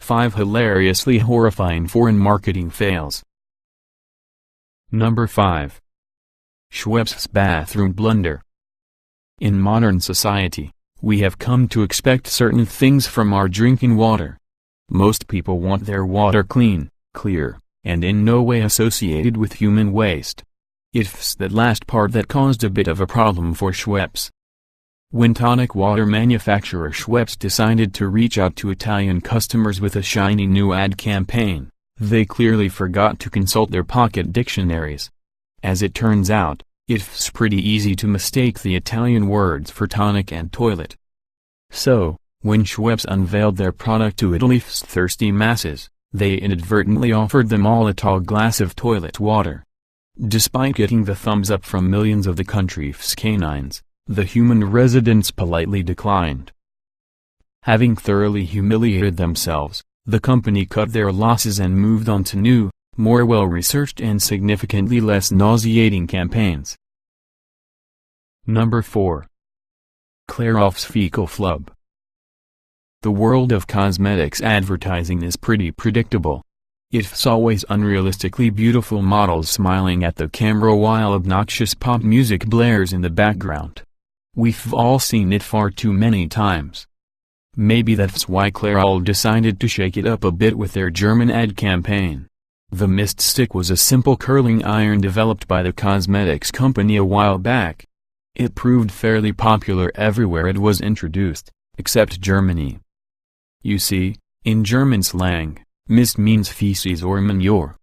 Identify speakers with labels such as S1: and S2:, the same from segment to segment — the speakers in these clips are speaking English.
S1: 5 hilariously horrifying foreign marketing fails. Number 5. Schweppes bathroom blunder. In modern society, we have come to expect certain things from our drinking water. Most people want their water clean, clear, and in no way associated with human waste. It's that last part that caused a bit of a problem for Schweppes. When tonic water manufacturer Schweppes decided to reach out to Italian customers with a shiny new ad campaign, they clearly forgot to consult their pocket dictionaries. As it turns out, it's pretty easy to mistake the Italian words for tonic and toilet. So, when Schweppes unveiled their product to Italy's thirsty masses, they inadvertently offered them all a tall glass of toilet water. Despite getting the thumbs up from millions of the country's canines, the human residents politely declined. Having thoroughly humiliated themselves, the company cut their losses and moved on to new, more well-researched and significantly less nauseating campaigns. Number 4. Clairol's fecal flub. The world of cosmetics advertising is pretty predictable. It's always unrealistically beautiful models smiling at the camera while obnoxious pop music blares in the background. We've all seen it far too many times. Maybe that's why Clairol decided to shake it up a bit with their German ad campaign. The mist stick was a simple curling iron developed by the cosmetics company a while back. It proved fairly popular everywhere it was introduced, except Germany. You see, in German slang, mist means feces or manure.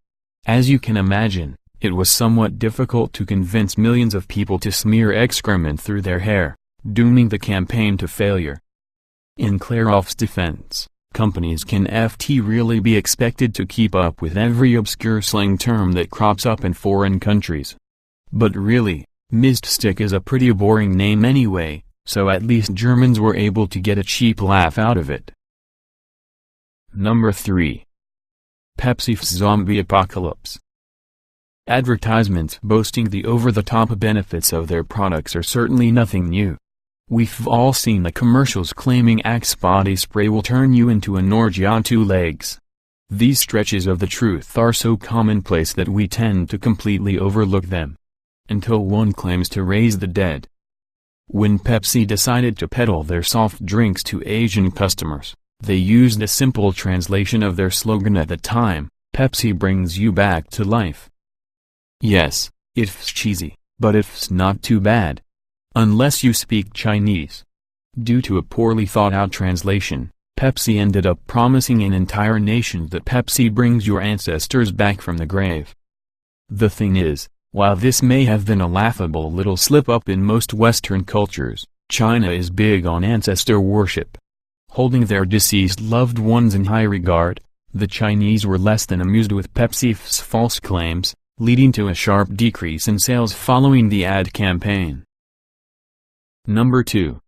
S1: As you can imagine, it was somewhat difficult to convince millions of people to smear excrement through their hair, dooming the campaign to failure. In Clairol's defense, companies can really be expected to keep up with every obscure slang term that crops up in foreign countries. But really, mist stick is a pretty boring name anyway, so at least Germans were able to get a cheap laugh out of it. Number 3. Pepsi's zombie apocalypse. Advertisements boasting the over-the-top benefits of their products are certainly nothing new. We've all seen the commercials claiming Axe body spray will turn you into an orgy on 2 legs. These stretches of the truth are so commonplace that we tend to completely overlook them. Until one claims to raise the dead. When Pepsi decided to peddle their soft drinks to Asian customers, they used a simple translation of their slogan at the time, "Pepsi brings you back to life." Yes, it's cheesy, but it's not too bad. Unless you speak Chinese. Due to a poorly thought-out translation, Pepsi ended up promising an entire nation that Pepsi brings your ancestors back from the grave. The thing is, while this may have been a laughable little slip-up in most Western cultures, China is big on ancestor worship. Holding their deceased loved ones in high regard, the Chinese were less than amused with Pepsi's false claims, leading to a sharp decrease in sales following the ad campaign. Number 2.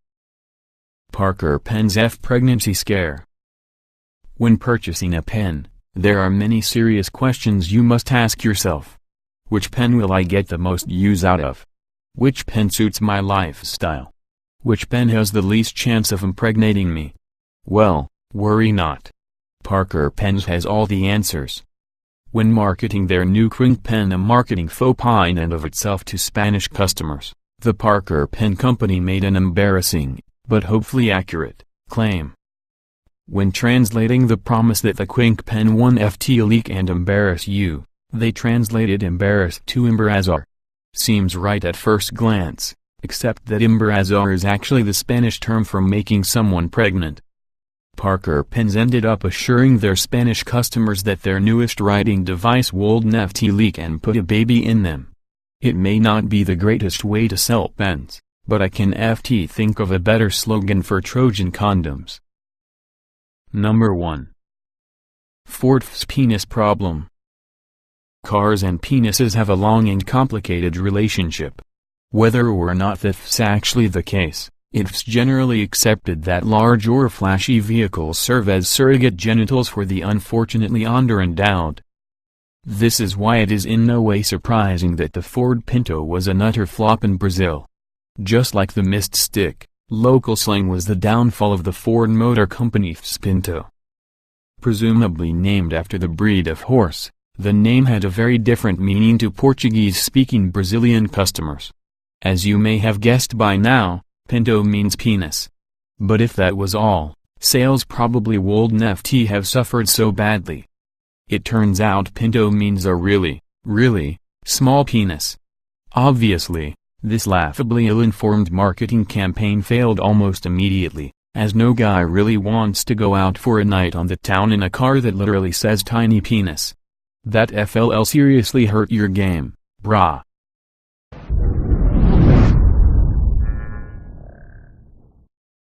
S1: Parker Pen's pregnancy scare. When purchasing a pen, there are many serious questions you must ask yourself. Which pen will I get the most use out of? Which pen suits my lifestyle? Which pen has the least chance of impregnating me? Well, worry not. Parker Pens has all the answers. When marketing their new Quink pen, a marketing faux pas in and of itself to Spanish customers, the Parker Pen Company made an embarrassing, but hopefully accurate, claim. When translating the promise that the Quink pen won't leak and embarrass you, they translated embarrassed to embarazar. Seems right at first glance, except that embarazar is actually the Spanish term for making someone pregnant. Parker Pens ended up assuring their Spanish customers that their newest writing device won't leak and put a baby in them. It may not be the greatest way to sell pens, but I can think of a better slogan for Trojan condoms. Number 1. Ford's penis problem. Cars and penises have a long and complicated relationship. Whether or not that's actually the case, it's generally accepted that large or flashy vehicles serve as surrogate genitals for the unfortunately underendowed. This is why it is in no way surprising that the Ford Pinto was an utter flop in Brazil. Just like the mist stick, local slang was the downfall of the Ford Motor Company's Pinto. Presumably named after the breed of horse, the name had a very different meaning to Portuguese-speaking Brazilian customers. As you may have guessed by now, pinto means penis. But if that was all, sales probably wouldn't have suffered so badly. It turns out pinto means a really, really, small penis. Obviously, this laughably ill-informed marketing campaign failed almost immediately, as no guy really wants to go out for a night on the town in a car that literally says tiny penis. That FLL seriously hurt your game, brah.